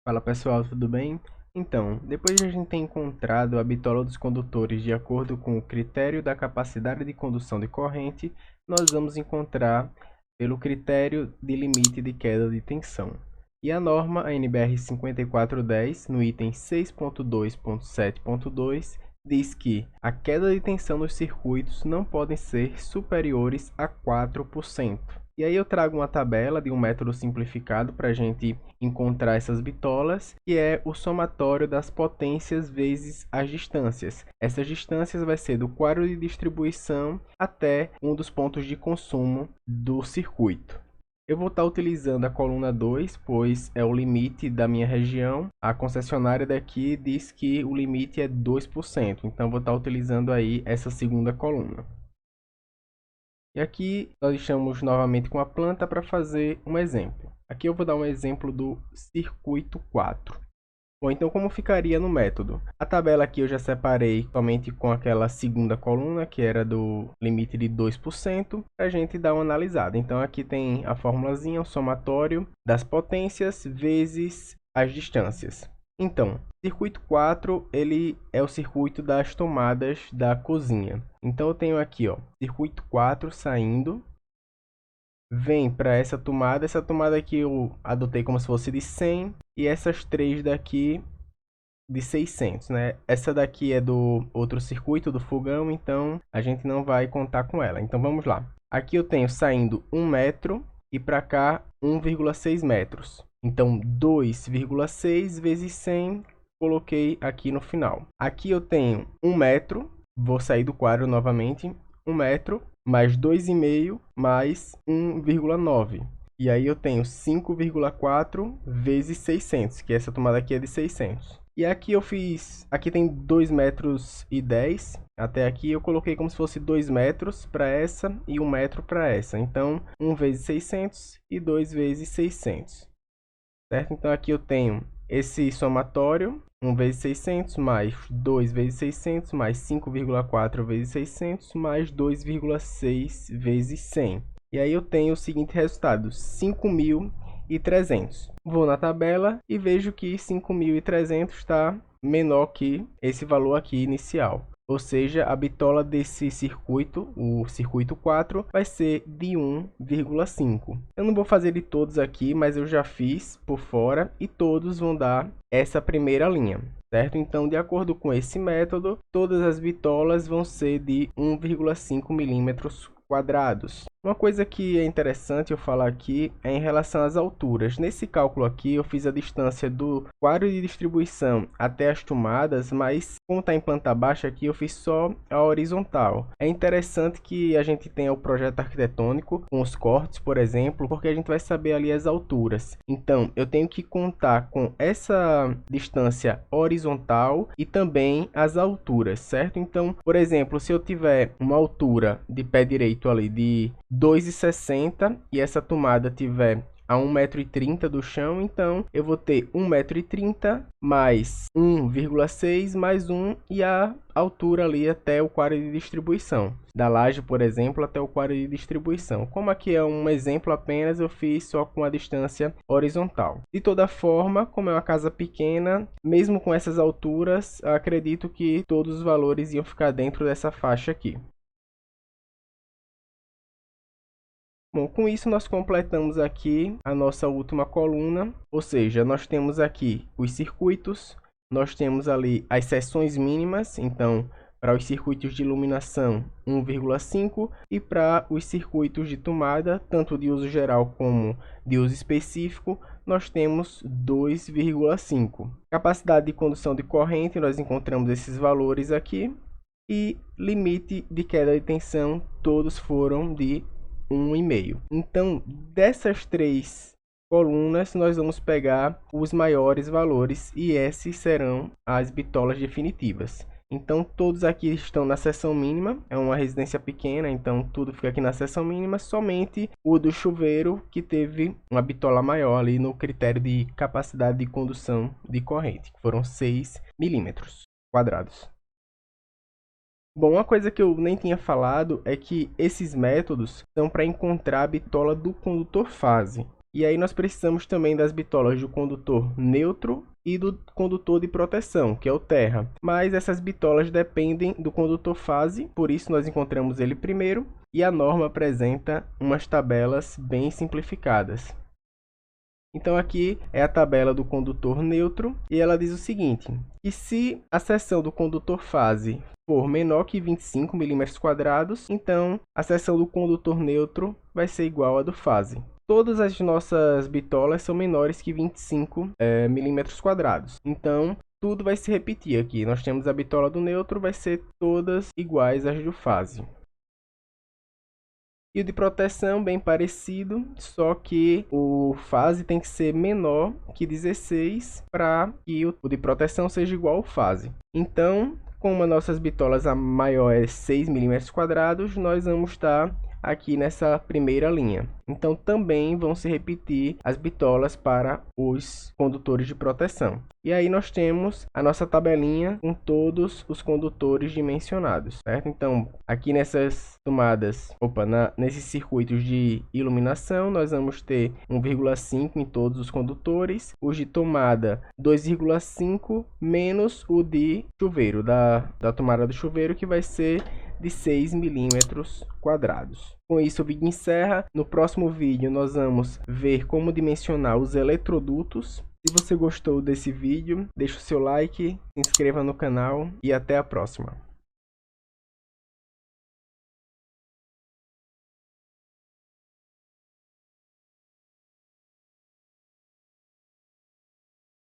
Fala pessoal, tudo bem? Então, depois de a gente ter encontrado a bitola dos condutores de acordo com o critério da capacidade de condução de corrente, nós vamos encontrar pelo critério de limite de queda de tensão. E a norma, a NBR 5410, no item 6.2.7.2, diz que a queda de tensão nos circuitos não podem ser superiores a 4%. E aí eu trago uma tabela de um método simplificado para a gente encontrar essas bitolas, que é o somatório das potências vezes as distâncias. Essas distâncias vai ser do quadro de distribuição até um dos pontos de consumo do circuito. Eu vou estar utilizando a coluna 2, pois é o limite da minha região. A concessionária daqui diz que o limite é 2%, então vou estar utilizando aí essa segunda coluna. E aqui nós estamos novamente com a planta para fazer um exemplo. Aqui eu vou dar um exemplo do circuito 4. Bom, então como ficaria no método? A tabela aqui eu já separei somente com aquela segunda coluna, que era do limite de 2%, para a gente dar uma analisada. Então aqui tem a formulazinha, o somatório das potências vezes as distâncias. Então, circuito 4, ele é o circuito das tomadas da cozinha. Então eu tenho aqui, ó, circuito 4 saindo, vem para essa tomada aqui eu adotei como se fosse de 100 e essas três daqui de 600, né? Essa daqui é do outro circuito do fogão, então a gente não vai contar com ela. Então vamos lá. Aqui eu tenho saindo 1 metro e para cá 1,6 metros. Então 2,6 vezes 100, coloquei aqui no final. Aqui eu tenho 1 metro, vou sair do quadro novamente, 1 metro mais 2,5 mais 1,9. E aí eu tenho 5,4 vezes 600, que essa tomada aqui é de 600. E aqui eu fiz, aqui tem 2 metros e 10, até aqui eu coloquei como se fosse 2 metros para essa e 1 metro para essa. Então, 1 vezes 600 e 2 vezes 600, certo? Então aqui eu tenho esse somatório, 1 vezes 600 mais 2 vezes 600 mais 5,4 vezes 600 mais 2,6 vezes 100. E aí eu tenho o seguinte resultado, 5.300. Vou na tabela e vejo que 5.300 está menor que esse valor aqui inicial. Ou seja, a bitola desse circuito, o circuito 4, vai ser de 1,5. Eu não vou fazer de todos aqui, mas eu já fiz por fora e todos vão dar essa primeira linha, certo? Então, de acordo com esse método, todas as bitolas vão ser de 1,5 milímetros quadrados. Uma coisa que é interessante eu falar aqui é em relação às alturas. Nesse cálculo aqui eu fiz a distância do quadro de distribuição até as tomadas, mas como está em planta baixa aqui eu fiz só a horizontal. É interessante que a gente tenha o projeto arquitetônico com os cortes, por exemplo, porque a gente vai saber ali as alturas. Então eu tenho que contar com essa distância horizontal e também as alturas, certo? Então, por exemplo, se eu tiver uma altura de pé direito ali de 2,60 e essa tomada tiver a 1,30 m do chão, então eu vou ter 1,30 m mais 1,6 mais 1 e a altura ali até o quadro de distribuição. Da laje, por exemplo, até o quadro de distribuição. Como aqui é um exemplo apenas, eu fiz só com a distância horizontal. De toda forma, como é uma casa pequena, mesmo com essas alturas, acredito que todos os valores iam ficar dentro dessa faixa aqui. Bom, com isso nós completamos aqui a nossa última coluna, ou seja, nós temos aqui os circuitos, nós temos ali as seções mínimas, então para os circuitos de iluminação 1,5 e para os circuitos de tomada, tanto de uso geral como de uso específico, nós temos 2,5. Capacidade de condução de corrente, nós encontramos esses valores aqui e limite de queda de tensão, todos foram de 1,5. Então, dessas três colunas, nós vamos pegar os maiores valores e esses serão as bitolas definitivas. Então, todos aqui estão na seção mínima, é uma residência pequena, então tudo fica aqui na seção mínima, somente o do chuveiro que teve uma bitola maior ali no critério de capacidade de condução de corrente, que foram 6 milímetros quadrados. Bom, uma coisa que eu nem tinha falado é que esses métodos são para encontrar a bitola do condutor fase. E aí nós precisamos também das bitolas do condutor neutro e do condutor de proteção, que é o terra. Mas essas bitolas dependem do condutor fase, por isso nós encontramos ele primeiro, e a norma apresenta umas tabelas bem simplificadas. Então aqui é a tabela do condutor neutro e ela diz o seguinte, que se a seção do condutor fase for menor que 25 mm², então a seção do condutor neutro vai ser igual à do fase. Todas as nossas bitolas são menores que 25 mm². Então, tudo vai se repetir aqui. Nós temos a bitola do neutro, vai ser todas iguais às do fase. E o de proteção, bem parecido, só que o fase tem que ser menor que 16 para que o de proteção seja igual ao fase. Então, como as nossas bitolas a maior é 6 mm², nós vamos estar aqui nessa primeira linha. Então também vão se repetir as bitolas para os condutores de proteção. E aí nós temos a nossa tabelinha com todos os condutores dimensionados, certo? Então aqui nessas tomadas, nesses circuitos de iluminação, nós vamos ter 1,5 em todos os condutores, os de tomada 2,5 menos o de chuveiro, da tomada do chuveiro, que vai ser de 6 mm². Com isso o vídeo encerra. No próximo vídeo nós vamos ver como dimensionar os eletrodutos. Se você gostou desse vídeo, deixe o seu like, se inscreva no canal e até a próxima.